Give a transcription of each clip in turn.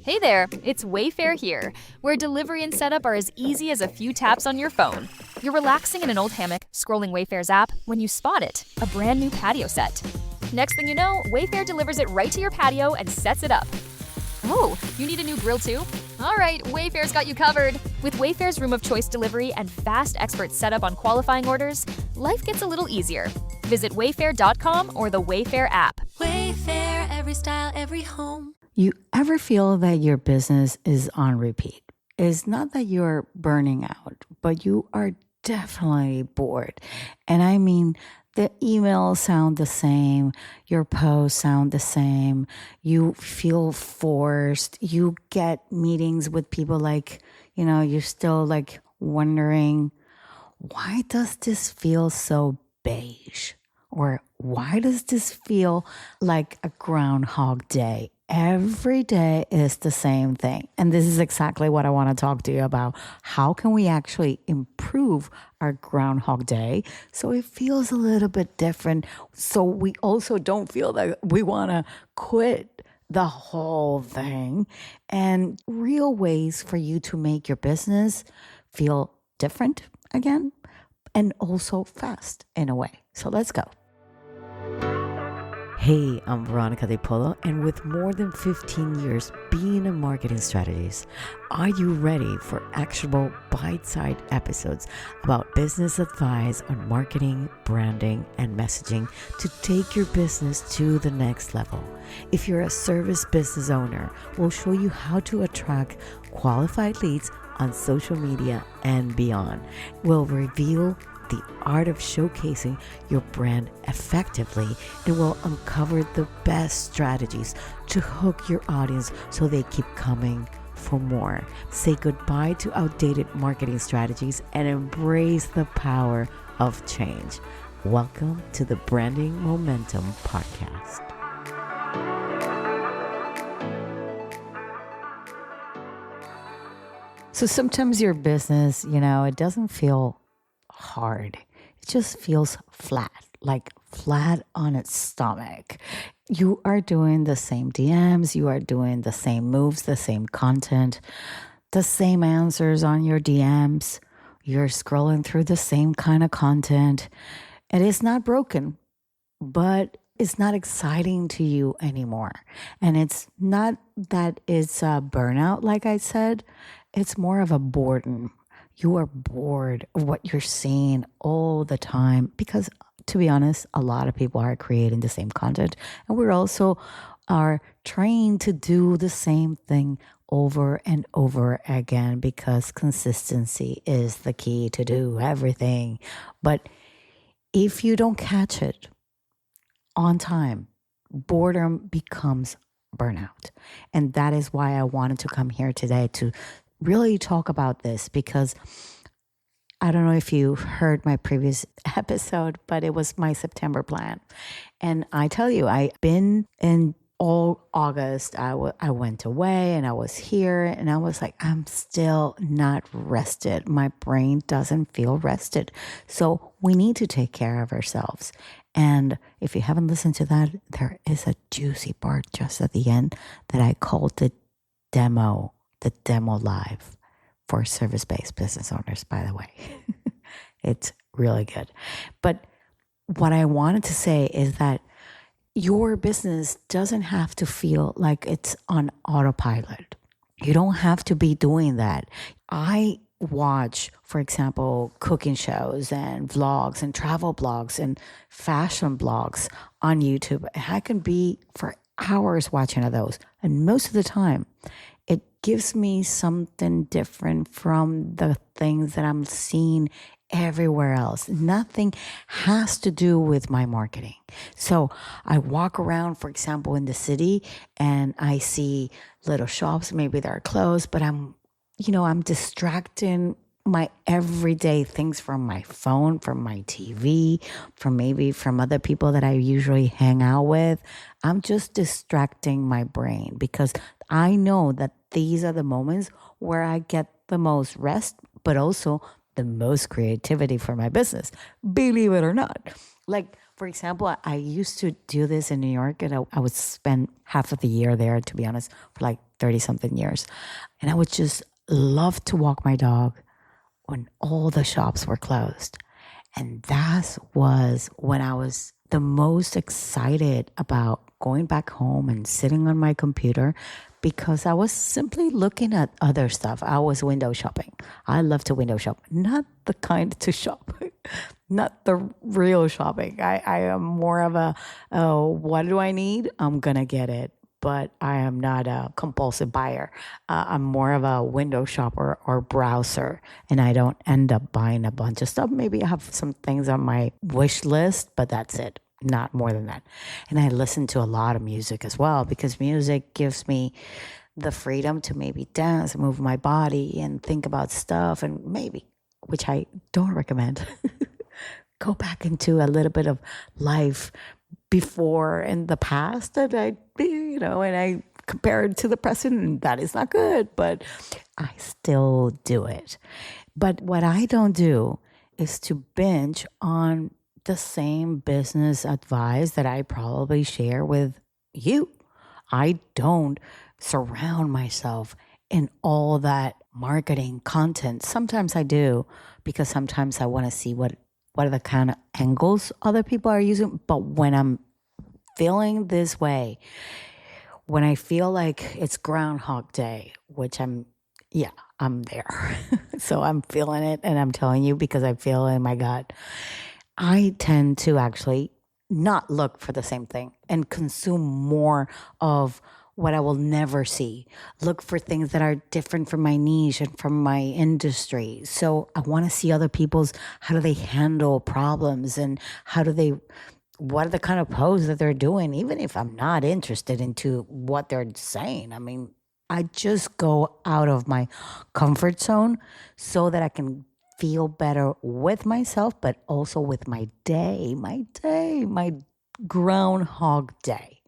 Hey there, it's Wayfair here, where delivery and setup are as easy as a few taps on your phone. You're relaxing in an old hammock, scrolling Wayfair's app, when you spot it, a brand new patio set. Next thing you know, Wayfair delivers it right to your patio and sets it up. Oh, you need a new grill too? All right, Wayfair's got you covered. With Wayfair's Room of Choice delivery and fast expert setup on qualifying orders, life gets a little easier. Visit wayfair.com or the Wayfair app. Wayfair, every style, every home. You ever feel that your business is on repeat? It's not that you're burning out, but you are definitely bored. And I mean, the emails sound the same, your posts sound the same, you feel forced, you get meetings with people like, you're still like wondering, why does this feel so beige? Or why does this feel like a Groundhog Day? Every day is the same thing. And this is exactly what I want to talk to you about. How can we actually improve our Groundhog Day so it feels a little bit different, so we also don't feel that we want to quit the whole thing, and real ways for you to make your business feel different again and also fast in a way. So let's go. Hey, I'm Veronica Di Polo, and with more than 15 years being a marketing strategist, are you ready for actionable bite-sized episodes about business advice on marketing, branding, and messaging to take your business to the next level? If you're a service business owner, we'll show you how to attract qualified leads on social media and beyond. We'll reveal the art of showcasing your brand effectively, and will uncover the best strategies to hook your audience so they keep coming for more. Say goodbye to outdated marketing strategies and embrace the power of change. Welcome to the Branding Momentum Podcast. So sometimes your business, it doesn't feel hard. It just feels flat, like flat on its stomach. You are doing the same DMs, you are doing the same moves, the same content, the same answers on your DMs. You're scrolling through the same kind of content. It is not broken, but it's not exciting to you anymore. And it's not that it's a burnout, like I said. It's more of a boredom. You are bored of what you're seeing all the time because, to be honest, a lot of people are creating the same content, and we're also are trained to do the same thing over and over again because consistency is the key to do everything. But if you don't catch it on time, boredom becomes burnout. And that is why I wanted to come here today to really talk about this, because I don't know if you heard my previous episode, but it was my September plan. And I tell you, I've been in all August. I went away and I was here and I was like, I'm still not rested. My brain doesn't feel rested. So we need to take care of ourselves. And if you haven't listened to that, there is a juicy part just at the end that I called the demo live for service-based business owners, by the way. It's really good. But what I wanted to say is that your business doesn't have to feel like it's on autopilot. You don't have to be doing that. I watch, for example, cooking shows and vlogs and travel blogs and fashion blogs on YouTube. I can be for hours watching those. And most of the time, it gives me something different from the things that I'm seeing everywhere else. Nothing has to do with my marketing. So I walk around, for example, in the city and I see little shops, maybe they're closed, but I'm distracting my everyday things from my phone, from my TV, from other people that I usually hang out with. I'm just distracting my brain because I know that these are the moments where I get the most rest, but also the most creativity for my business. Believe it or not. Like For example, I used to do this in New York, and I would spend half of the year there, to be honest, for like 30 something years. And I would just love to walk my dog when all the shops were closed. And that was when I was the most excited about going back home and sitting on my computer, because I was simply looking at other stuff. I was window shopping. I love to window shop, not the kind to shop, not the real shopping. I am more of a, oh, what do I need? I'm going to get it. But I am not a compulsive buyer. I'm more of a window shopper or browser, and I don't end up buying a bunch of stuff. Maybe I have some things on my wish list, but that's it. Not more than that. And I listen to a lot of music as well, because music gives me the freedom to maybe dance, move my body, and think about stuff, and maybe, which I don't recommend, go back into a little bit of life before in the past that and I compare it to the present, and that is not good, but I still do it. But what I don't do is to binge on the same business advice that I probably share with you. I don't surround myself in all that marketing content. Sometimes I do, because sometimes I want to see what are the kind of angles other people are using. But when I'm feeling this way, when I feel like it's Groundhog Day, which I'm there. So I'm feeling it, and I'm telling you because I feel it in my gut. I tend to actually not look for the same thing and consume more of what I will never see. Look for things that are different from my niche and from my industry. So I want to see other people's, how do they handle problems, and what are the kind of posts that they're doing, even if I'm not interested into what they're saying. I mean, I just go out of my comfort zone so that I can feel better with myself, but also with my my Groundhog Day.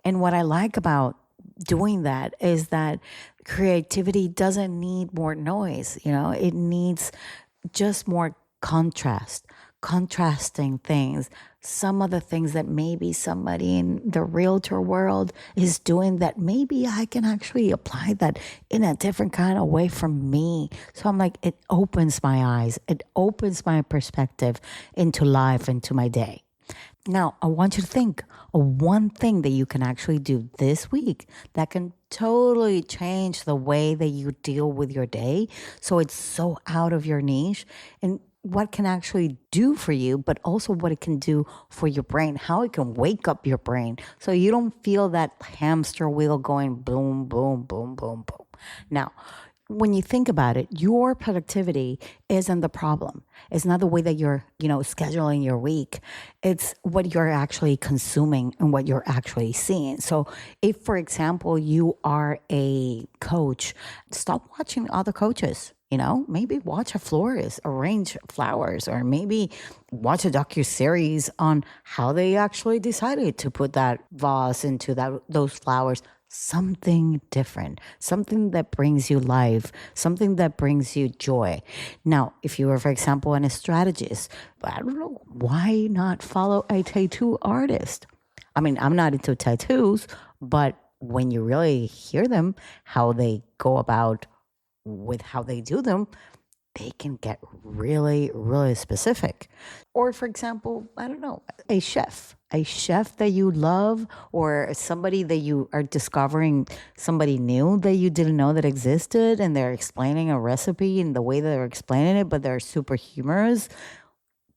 And what I like about doing that is that creativity doesn't need more noise. It needs just more contrasting things. Some of the things that maybe somebody in the realtor world is doing, that maybe I can actually apply that in a different kind of way from me. So I'm like, it opens my eyes. It opens my perspective into life, into my day. Now, I want you to think of one thing that you can actually do this week that can totally change the way that you deal with your day. So it's so out of your niche, and what can actually do for you, but also what it can do for your brain, how it can wake up your brain so you don't feel that hamster wheel going boom, boom, boom, boom, boom. Now, when you think about it, your productivity isn't the problem. It's not the way that you're, scheduling your week. It's what you're actually consuming and what you're actually seeing. So if, for example, you are a coach, stop watching other coaches. Maybe watch a florist arrange flowers, or maybe watch a docuseries on how they actually decided to put that vase into those flowers. Something different, something that brings you life, something that brings you joy. Now, if you were, for example, a strategist, I don't know, why not follow a tattoo artist? I mean, I'm not into tattoos, but when you really hear them, how they go about with how they do them, they can get really, really specific. Or, for example, I don't know, a chef that you love, or somebody that you are discovering, somebody new that you didn't know that existed, and they're explaining a recipe in the way that they're explaining it, but they're super humorous.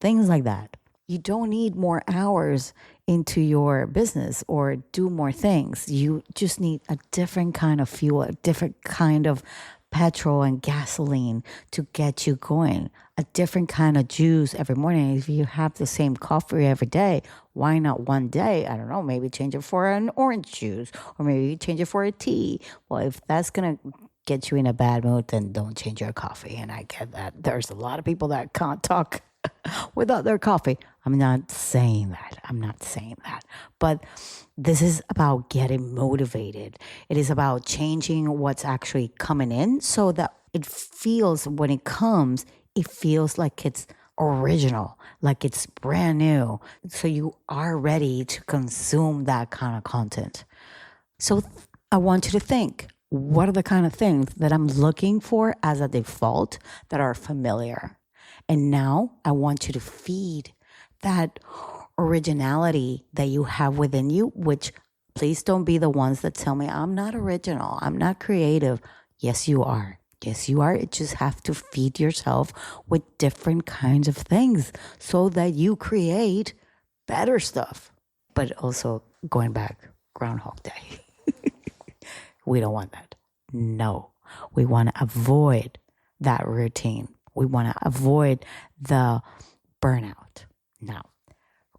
Things like that. You don't need more hours into your business or do more things. You just need a different kind of fuel, a different kind of petrol and gasoline to get you going, a different kind of juice every morning. If you have the same coffee every day, why not one day, I don't know, maybe change it for an orange juice, or maybe change it for a tea. Well, if that's going to get you in a bad mood, then don't change your coffee. And I get that. There's a lot of people that can't talk without their coffee. I'm not saying that. But this is about getting motivated. It is about changing what's actually coming in so that it feels, when it comes, it feels like it's original, like it's brand new. So you are ready to consume that kind of content. So I want you to think, what are the kind of things that I'm looking for as a default that are familiar? And now I want you to feed that originality that you have within you, which please don't be the ones that tell me I'm not original, I'm not creative. Yes, you are. Yes, you are. You just have to feed yourself with different kinds of things so that you create better stuff. But also going back, Groundhog Day. We don't want that. No, we want to avoid that routine. We want to avoid the burnout. Now,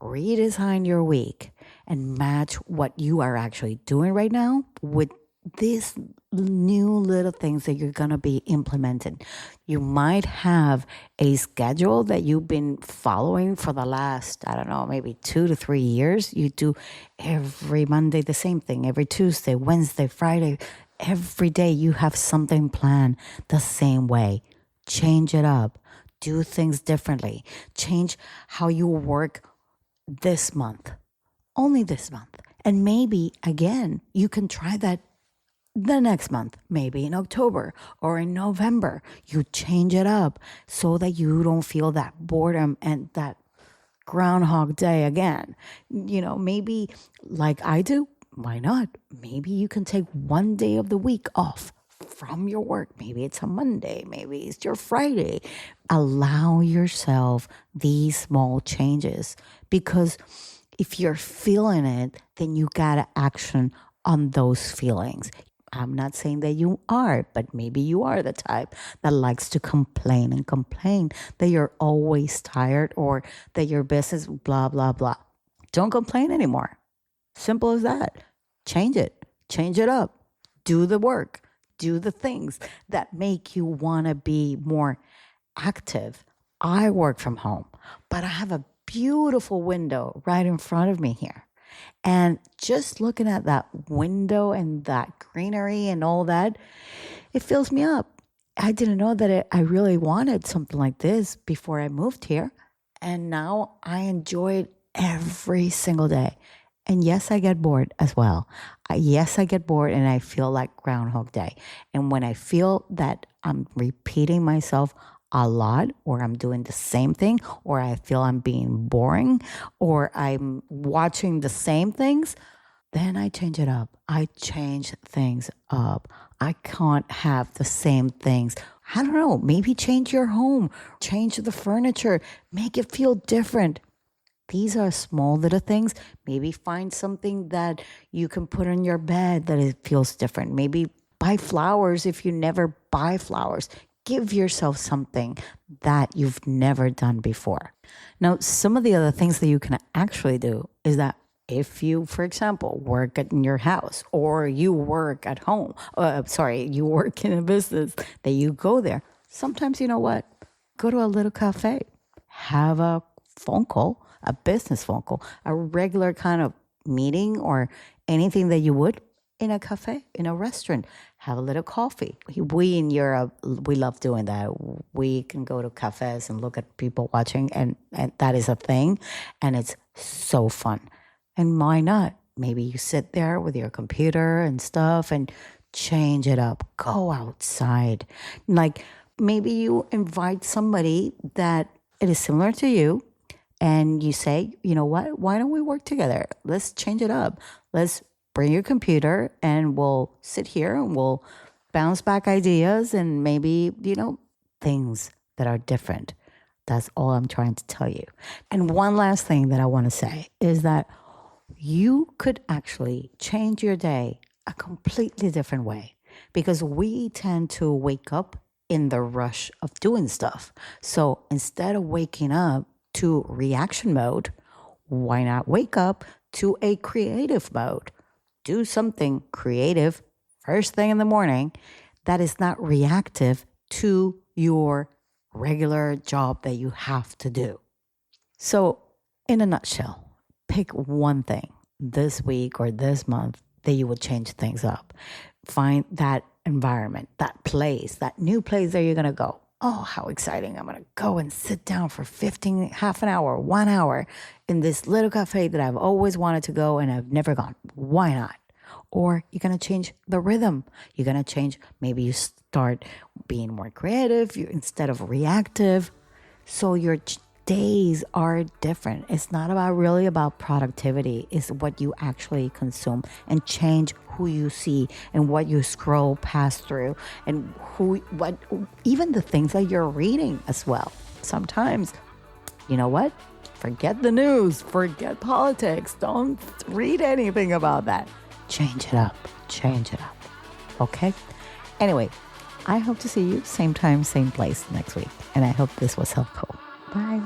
redesign your week and match what you are actually doing right now with these new little things that you're going to be implementing. You might have a schedule that you've been following for the last, I don't know, maybe 2 to 3 years. You do every Monday the same thing, every Tuesday, Wednesday, Friday. Every day you have something planned the same way. Change it up. Do things differently. Change how you work this month, only this month. And maybe, again, you can try that the next month, maybe in October or in November. You change it up so that you don't feel that boredom and that Groundhog Day again. Maybe like I do, why not? Maybe you can take one day of the week off from your work. Maybe it's a Monday, maybe it's your Friday. Allow yourself these small changes, because if you're feeling it, then you gotta action on those feelings. I'm not saying that you are, but maybe you are the type that likes to complain and complain that you're always tired or that your business, blah, blah, blah. Don't complain anymore. Simple as that. Change it. Change it up. Do the work. Do the things that make you want to be more active. I work from home, but I have a beautiful window right in front of me here. And just looking at that window and that greenery and all that, it fills me up. I didn't know that I really wanted something like this before I moved here. And now I enjoy it every single day. And yes, I get bored as well. Yes, I get bored and I feel like Groundhog Day. And when I feel that I'm repeating myself a lot, or I'm doing the same thing, or I feel I'm being boring, or I'm watching the same things, then I change it up. I change things up. I can't have the same things. I don't know, maybe change your home, change the furniture, make it feel different. These are small little things. Maybe find something that you can put on your bed that it feels different. Maybe buy flowers if you never buy flowers. Give yourself something that you've never done before. Now, some of the other things that you can actually do is that if you, for example, work in your house or you work at home, you work in a business that you go there, sometimes you know what? Go to a little cafe, have a phone call, a business phone call, a regular kind of meeting or anything that you would in a cafe, in a restaurant, have a little coffee. We in Europe, we love doing that. We can go to cafes and look at people watching, and that is a thing, and it's so fun. And why not? Maybe you sit there with your computer and stuff and change it up. Go outside. Like maybe you invite somebody that it is similar to you, and you say, you know what? Why don't we work together? Let's change it up. Let's bring your computer and we'll sit here and we'll bounce back ideas and maybe, things that are different. That's all I'm trying to tell you. And one last thing that I want to say is that you could actually change your day a completely different way, because we tend to wake up in the rush of doing stuff. So instead of waking up to reaction mode, why not wake up to a creative mode? Do something creative first thing in the morning that is not reactive to your regular job that you have to do. So, in a nutshell, pick one thing this week or this month that you would change things up. Find that environment, that place, that new place that you're going to go. oh, how exciting. I'm going to go and sit down for half an hour, 1 hour in this little cafe that I've always wanted to go and I've never gone. Why not? Or you're going to change the rhythm. You're going to change, maybe you start being more creative instead of reactive. So your days are different. It's not really about productivity. It's what you actually consume, and change who you see and what you scroll past through, and even the things that you're reading as well. Sometimes, you know what? Forget the news, forget politics. Don't read anything about that. Change it up. Okay? Anyway, I hope to see you same time, same place next week. And I hope this was helpful. Bye.